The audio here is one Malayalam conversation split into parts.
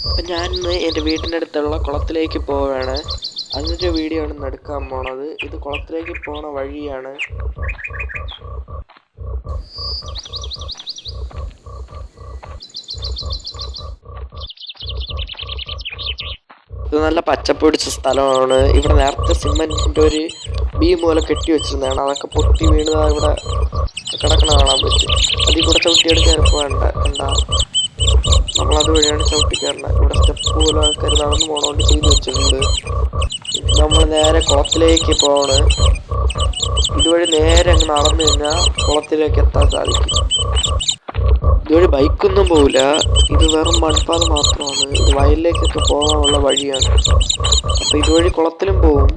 അപ്പം ഞാനിന്ന് എൻ്റെ വീടിൻ്റെ അടുത്തുള്ള കുളത്തിലേക്ക് പോവുകയാണ്. അതിൻ്റെ വീഡിയോ ആണ് ഇന്ന് എടുക്കാൻ പോണത്. ഇത് കുളത്തിലേക്ക് പോണ വഴിയാണ്. ഇത് നല്ല പച്ചപ്പ് പിടിച്ച സ്ഥലമാണ്. ഇവിടെ നേരത്തെ സിമെന്റിന്റെ ഒരു ബീം പോലെ കെട്ടി വെച്ചിരുന്നതാണ്. അതൊക്കെ പൊട്ടി വീണതാ ഇവിടെ കിടക്കണ കാണാൻ പറ്റും. അതിൽ കൂടെ ചവിട്ടിയെടുക്കാൻ വേണ്ട കണ്ടാ നമ്മളത് വഴിയാണ് ചവിട്ടിക്കയറേണ്ടത്. ഇവിടെ സ്റ്റെപ്പ് പോലെ ആൾക്കാർ നടന്നു പോണോണ്ട് ചെയ്തു വെച്ചിട്ടുണ്ട്. നമ്മൾ നേരെ കുളത്തിലേക്ക് പോവാണ്. ഇതുവഴി നേരെ അങ്ങ് നടന്നു കഴിഞ്ഞാൽ കുളത്തിലേക്ക് എത്താൻ സാധിക്കും. ഇതുവഴി ബൈക്കൊന്നും പോവില്ല. ഇത് വെറും മൺപാത മാത്രമാണ്. ഇത് വയലിലേക്കൊക്കെ പോകാനുള്ള വഴിയാണ്. അപ്പൊ ഇതുവഴി കുളത്തിലും പോവും.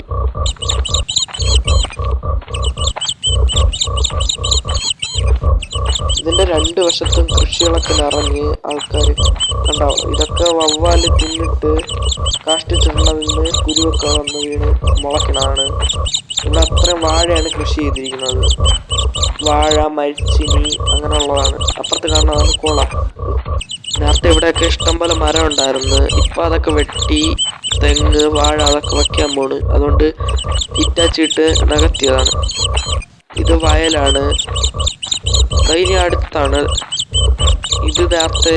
ഇതിന്റെ രണ്ടു വശത്തും കൃഷികളൊക്കെ നിറഞ്ഞ് ആൾക്കാർ കണ്ടാവും. ഇതൊക്കെ വവ്വാല് തിന്നിട്ട് കാഷ്ടിച്ചിട്ടുള്ളതിന്റെ കുരുവൊക്കെ വന്ന് വീണ് മുളക്കണാണ്. ഇവിടെ അത്രയും വാഴയാണ് കൃഷി ചെയ്തിരിക്കുന്നത്. വാഴ, മരിച്ചിനി അങ്ങനെയുള്ളതാണ്. അപ്പുറത്ത് കാണുന്നതാണ് കുളം. നേരത്തെ ഇവിടെയൊക്കെ ഇഷ്ടംപോലെ മരം ഉണ്ടായിരുന്നു. ഇപ്പൊ അതൊക്കെ വെട്ടി തെങ്ങ്, വാഴ അതൊക്കെ വെക്കാൻ പോണ്. അതുകൊണ്ട് ഇറ്റാച്ചിട്ട് നികത്തിയതാണ്. ഇത് വയലാണ്. ഇനി അടുത്താണ്. ഇത് നേരത്തെ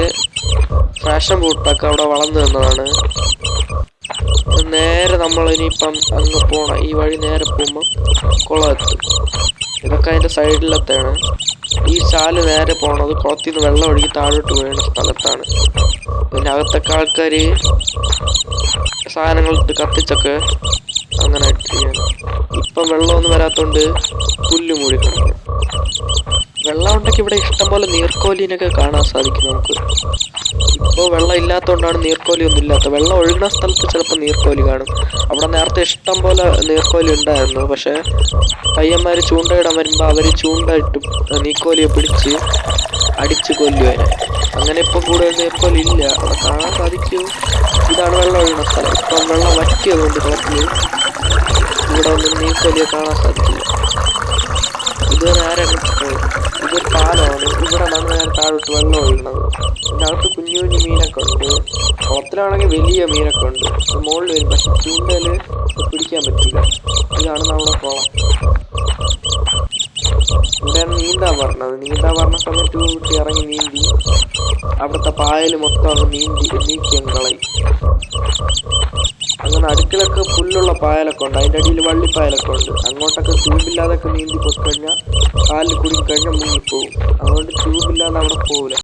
ഫാഷൻ ബൂട്ടൊക്കെ അവിടെ വളർന്നു നിന്നതാണ്. നേരെ നമ്മൾ ഇനിയിപ്പം അങ്ങ് പോണം. ഈ വഴി നേരെ പോകുമ്പോൾ കുളം എത്തും. ഇതൊക്കെ അതിന്റെ സൈഡിലത്തെയാണ്. ഈ ചാല് നേരെ പോണത് കുളത്തിൽ നിന്ന് വെള്ളം ഒഴുകി താഴോട്ട് വീണ സ്ഥലത്താണ്. പിന്നെ അകത്തൊക്കെ ആൾക്കാര് സാധനങ്ങൾ ഇട്ട് കത്തിച്ചൊക്കെ അങ്ങനെ ഇട്ടിരിക്കുകയാണ്. ഇപ്പം വെള്ളമൊന്നും വരാത്തോണ്ട് പുല്ല് മൂടി കിടക്കും. വെള്ളം ഉണ്ടെങ്കിൽ ഇവിടെ ഇഷ്ടംപോലെ നീർക്കോലിനൊക്കെ കാണാൻ സാധിക്കും നമുക്ക്. ഇപ്പോൾ വെള്ളം ഇല്ലാത്തതുകൊണ്ടാണ് നീർക്കോലി ഒന്നും ഇല്ലാത്ത. വെള്ളം ഒഴുകുന്ന സ്ഥലത്ത് ചിലപ്പോൾ നീർക്കോലി കാണും. അവിടെ നേരത്തെ ഇഷ്ടം പോലെ നീർക്കോലി ഉണ്ടായിരുന്നു. പക്ഷെ പയ്യന്മാർ ചൂണ്ടയിടാൻ വരുമ്പോൾ അവർ ചൂണ്ട ഇട്ട് നീർക്കോലിയെ പിടിച്ച് അടിച്ച് കൊല്ലുവാന്. അങ്ങനെ ഇപ്പോൾ കൂടുതൽ നീർക്കോലി ഇല്ല. അവിടെ കാണാൻ സാധിക്കും. ഇതാണ് വെള്ളം ഒഴുകുന്ന സ്ഥലം. ഇപ്പം വെള്ളം വറ്റിയതുകൊണ്ട് കുളത്തിൽ ഇവിടെ ഒന്നും നീർക്കോലിയെ കാണാൻ സാധിക്കില്ല. ഇത് നേരെ പോയി. ഇതൊരു പാലമാണ്. ഇവിടെ നിന്നാണ് നേരെ താഴോട്ട് വെള്ളം ഒഴുകുന്നത്. ഇതിനകത്ത് കുഞ്ഞു കുഞ്ഞു മീനൊക്കെ ഉണ്ട്. കുളത്തിലാണെങ്കിൽ വലിയ മീനൊക്കെ ഉണ്ട്. മുകളിൽ വരും. പക്ഷെ ചൂണ്ടയിൽ പിടിക്കാൻ പറ്റില്ല. ഇതാണ് നമ്മുടെ കുളം. ഇവിടെയാണ് നീന്താൻ പറഞ്ഞത്. നീന്താൻ പറഞ്ഞ സമയത്ത് കുട്ടി ഇറങ്ങി നീന്തി അവിടുത്തെ പായൽ മൊത്തം അങ്ങ് നീക്കി അങ്ങ് കളയും. അങ്ങനെ അടുക്കളൊക്കെ പുല്ലുള്ള പായലൊക്കെ ഉണ്ട്. അതിൻ്റെ അടിയിൽ വള്ളിപ്പായലൊക്കെ ഉണ്ട്. അങ്ങോട്ടൊക്കെ ട്യൂബില്ലാതൊക്കെ നീന്തി പോയി കഴിഞ്ഞാൽ കാലിൽ കുടുങ്ങി കഴിഞ്ഞാൽ മുങ്ങിപ്പോവും. അതുകൊണ്ട് ട്യൂബില്ലാതെ അവിടെ പോകില്ല.